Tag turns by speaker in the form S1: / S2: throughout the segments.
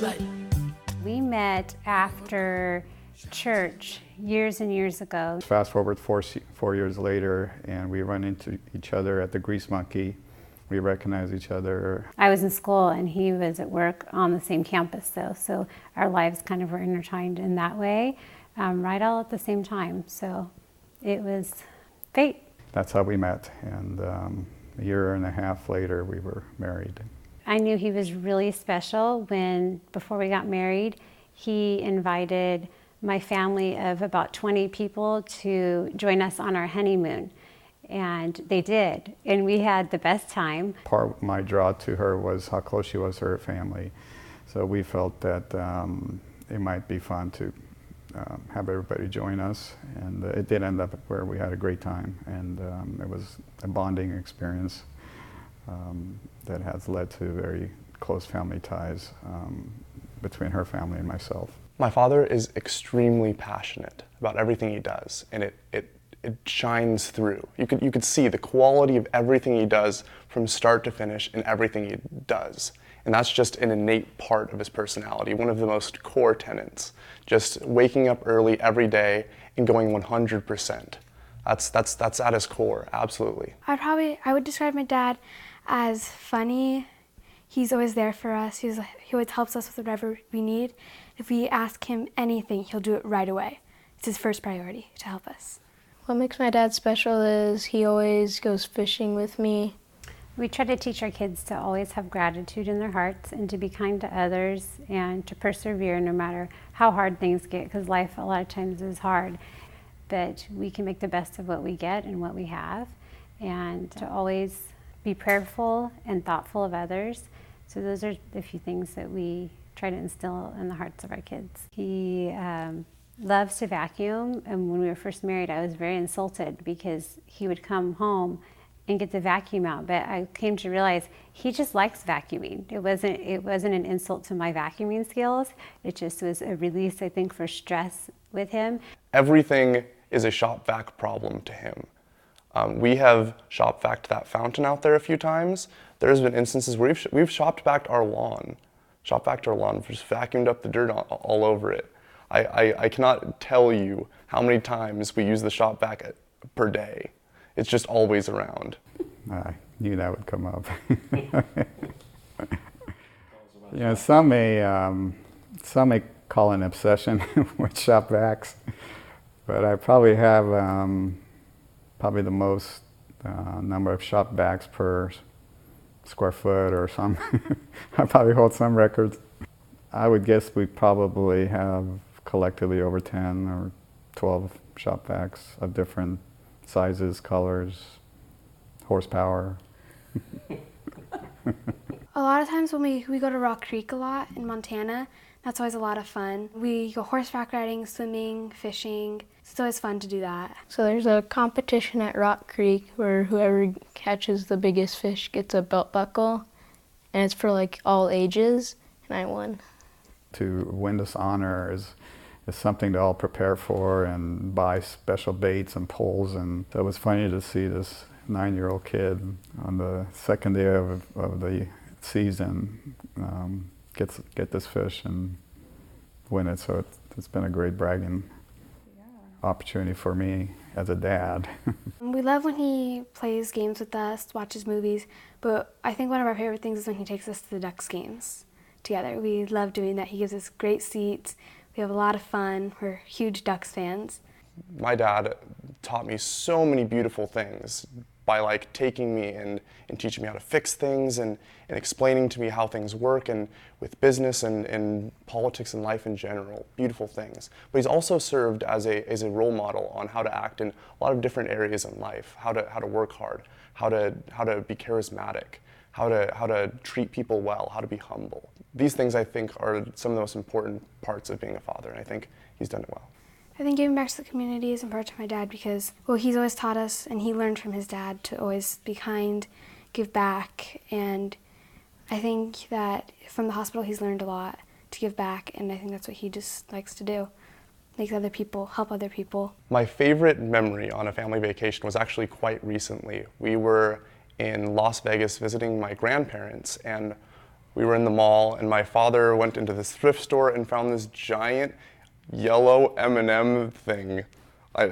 S1: right.
S2: We met after church years and years ago.
S3: Fast forward 4 years later, and we run into each other at the Grease Monkey. We recognize each other.
S2: I was in school and he was at work on the same campus though, so our lives kind of were intertwined in that way, right all at the same time. So it was fate.
S3: That's how we met, and a year and a half later we were married.
S2: I knew he was really special when, before we got married, he invited my family of about 20 people to join us on our honeymoon. And they did, and we had the best time.
S3: Part of my draw to her was how close she was to her family. So we felt that it might be fun to have everybody join us. And it did end up where we had a great time. And it was a bonding experience that has led to very close family ties between her family and myself.
S4: My father is extremely passionate about everything he does, and it shines through. You could see the quality of everything he does from start to finish in everything he does. And that's just an innate part of his personality, one of the most core tenets. Just waking up early every day and going 100%. That's at his core, absolutely.
S5: I would describe my dad as funny. He's always there for us. He always helps us with whatever we need. If we ask him anything, he'll do it right away. It's his first priority to help us.
S6: What makes my dad special is he always goes fishing with me.
S2: We try to teach our kids to always have gratitude in their hearts and to be kind to others and to persevere no matter how hard things get, because life a lot of times is hard. But we can make the best of what we get and what we have, and to always be prayerful and thoughtful of others. So those are the few things that we try to instill in the hearts of our kids. He loves to vacuum, and when we were first married I was very insulted because he would come home and get the vacuum out, but I came to realize he just likes vacuuming. It wasn't an insult to my vacuuming skills. It just was a release, I think, for stress with him.
S4: Everything is a shop vac problem to him. We have shop vac'd that fountain out there a few times. There's been instances where we've shop vac'd our lawn. Shop vac'd our lawn, just vacuumed up the dirt all over it. I cannot tell you how many times we use the shop vac per day. It's just always around.
S3: I knew that would come up. You know, some may call an obsession with shop vacs, but I probably have probably the most number of shop vacs per square foot or some. I probably hold some records. I would guess we probably have collectively over 10 or 12 shop vacs of different sizes, colors, horsepower.
S5: A lot of times when we go to Rock Creek a lot in Montana, that's always a lot of fun. We go horseback riding, swimming, fishing. It's always fun to do that.
S6: So there's a competition at Rock Creek where whoever catches the biggest fish gets a belt buckle, and it's for like all ages, and I won.
S3: To win this honor is something to all prepare for and buy special baits and poles, and so it was funny to see this 9-year-old kid on the second day of the season get this fish and win it. So it's been a great bragging opportunity for me as a dad.
S5: We love when he plays games with us, watches movies, but I think one of our favorite things is when he takes us to the Ducks games together. We love doing that. He gives us great seats. We have a lot of fun. We're huge Ducks fans.
S4: My dad taught me so many beautiful things by like taking me and teaching me how to fix things and explaining to me how things work and with business and politics and life in general, beautiful things. But he's also served as a role model on how to act in a lot of different areas in life, how to work hard, how to be charismatic, how to treat people well, how to be humble. These things I think are some of the most important parts of being a father, and I think he's done it well.
S5: I think giving back to the community is important to my dad because, well, he's always taught us, and he learned from his dad to always be kind, give back, and I think that from the hospital he's learned a lot to give back, and I think that's what he just likes to do, make other people, help other people.
S4: My favorite memory on a family vacation was actually quite recently. We were in Las Vegas visiting my grandparents, and we were in the mall, and my father went into this thrift store and found this giant yellow M&M thing. I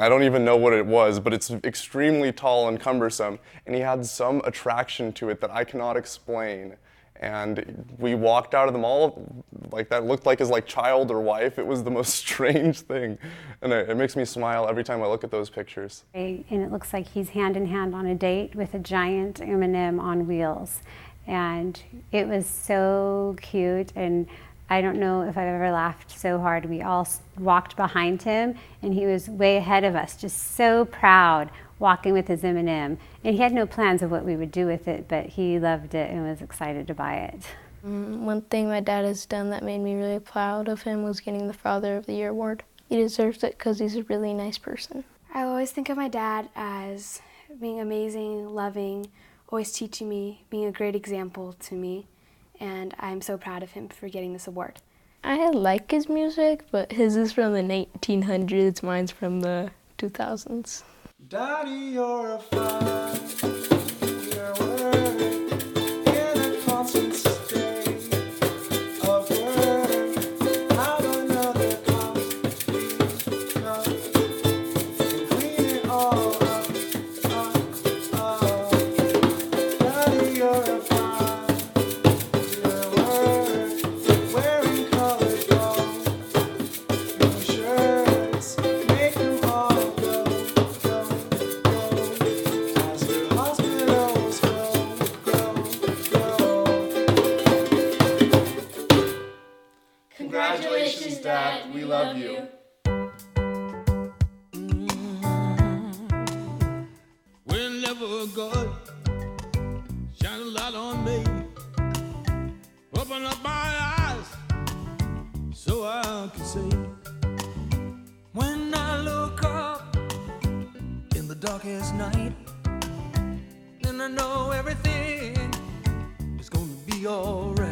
S4: don't even know what it was, but it's extremely tall and cumbersome, and he had some attraction to it that I cannot explain. And we walked out of the mall like that looked like his child or wife. It was the most strange thing, and it makes me smile every time I look at those pictures.
S2: And it looks like he's hand in hand on a date with a giant M&M on wheels, and it was so cute. And I don't know if I've ever laughed so hard. We all walked behind him, and he was way ahead of us, just so proud, walking with his M&M. And he had no plans of what we would do with it, but he loved it and was excited to buy it.
S6: One thing my dad has done that made me really proud of him was getting the Father of the Year award. He deserves it because he's a really nice person.
S5: I always think of my dad as being amazing, loving, always teaching me, being a great example to me, and I'm so proud of him for getting this award.
S6: I like his music, but his is from the 1900s, mine's from the 2000s.
S1: Daddy, you're a fire, you're working in a constant state of work. Have another coffee, and clean it all up. Daddy, you're a fire, you're working, wearing colored clothes, new shirts, make them all go.
S7: Congratulations, Dad. We love you.
S1: Whenever God shine a light on me, open up my eyes so I can see. When I look up in the darkest night, then I know everything is gonna be alright.